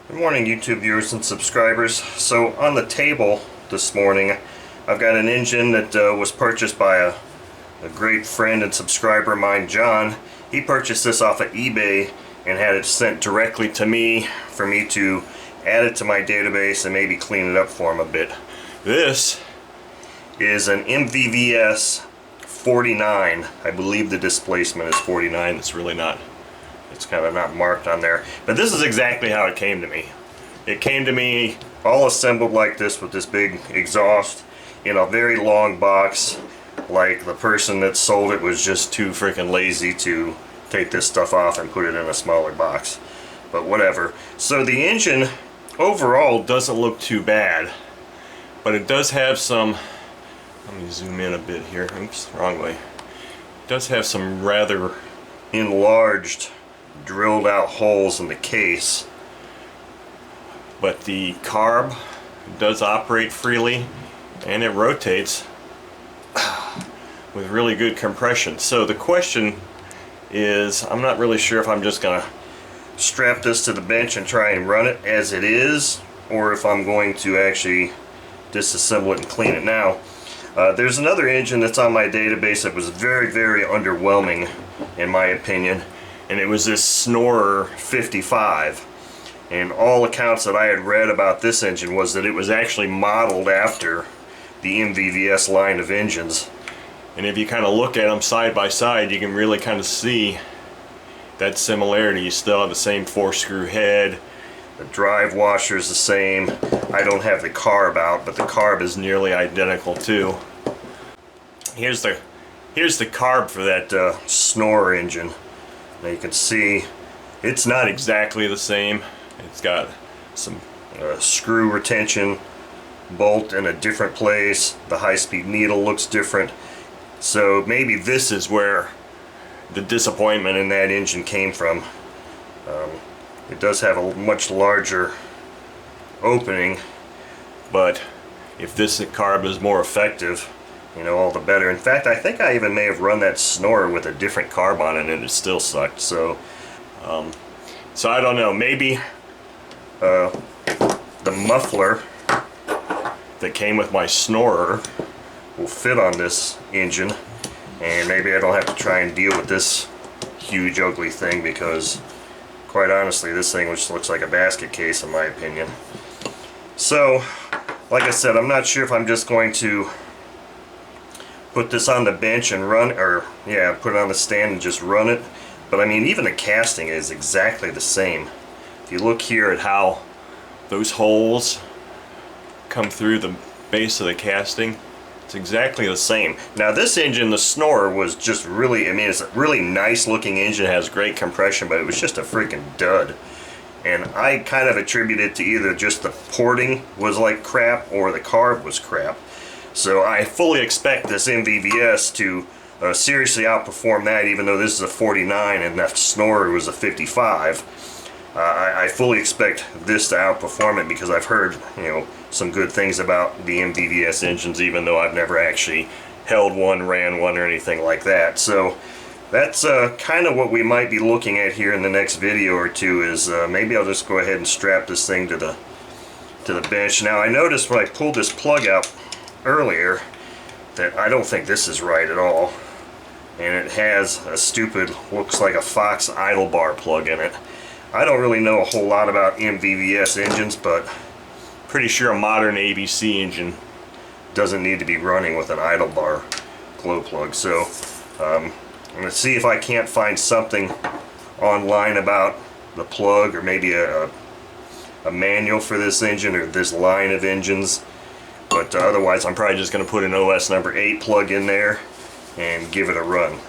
Good morning, YouTube viewers and subscribers. So on the table this morning I've got an engine that was purchased by a great friend and subscriber of mine, John. He purchased this off of eBay and had it sent directly to me for me to add it to my database and maybe clean it up for him a bit. This is an MVVS 49. I believe the displacement is 49. It's really not. It's kind of not marked on there. But this is exactly how it came to me. It came to me all assembled like this with this big exhaust in a very long box. Like the person that sold it was just too freaking lazy to take this stuff off and put it in a smaller box. But whatever. So the engine overall doesn't look too bad. But it does have some... Let me zoom in a bit here. Oops, wrong way. It does have some rather enlarged, drilled out holes in the case, but the carb does operate freely and it rotates with really good compression. So the question is, I'm not really sure if I'm just gonna strap this to the bench and try and run it as it is, or if I'm going to actually disassemble it and clean it now. There's another engine that's on my database that was very, very underwhelming in my opinion, and it was this Snorer 55. And all accounts that I had read about this engine was that it was actually modeled after the MVVS line of engines. And if you kind of look at them side by side, you can really kind of see that similarity. You still have the same 4-screw head, the drive washer is the same. I don't have the carb out, but the carb is nearly identical too. Here's the carb for that Snorer engine. Now you can see it's not exactly the same. It's got some screw retention bolt in a different place. The high-speed needle looks different. So maybe this is where the disappointment in that engine came from. It does have a much larger opening, but if this carb is more effective, you know, all the better. In fact, I think I even may have run that Snorer with a different carb on it and it still sucked. So I don't know. Maybe the muffler that came with my Snorer will fit on this engine, and maybe I don't have to try and deal with this huge ugly thing, because quite honestly this thing just looks like a basket case in my opinion. So like I said, I'm not sure if I'm just going to put this on the bench and run, or yeah, put it on the stand and just run it. But I mean, even the casting is exactly the same. If you look here at how those holes come through the base of the casting, it's exactly the same. Now this engine, the Snorer, was just really, I mean, it's a really nice looking engine, it has great compression, but it was just a freaking dud. And I kind of attribute it to either just the porting was like crap or the carb was crap. So I fully expect this MVVS to seriously outperform that, even though this is a 49 and that Snorer was a 55. I fully expect this to outperform it, because I've heard, you know, some good things about the MVVS engines, even though I've never actually held one, ran one, or anything like that. So that's kind of what we might be looking at here in the next video or two. Is maybe I'll just go ahead and strap this thing to the bench. Now I noticed when I pulled this plug out earlier that I don't think this is right at all, and it has a stupid, looks like a Fox idle bar plug in it. I don't really know a whole lot about MVVS engines, but pretty sure a modern ABC engine doesn't need to be running with an idle bar glow plug. So I'm going to see if I can't find something online about the plug, or maybe a manual for this engine or this line of engines. But otherwise I'm probably just going to put an OS number 8 plug in there and give it a run.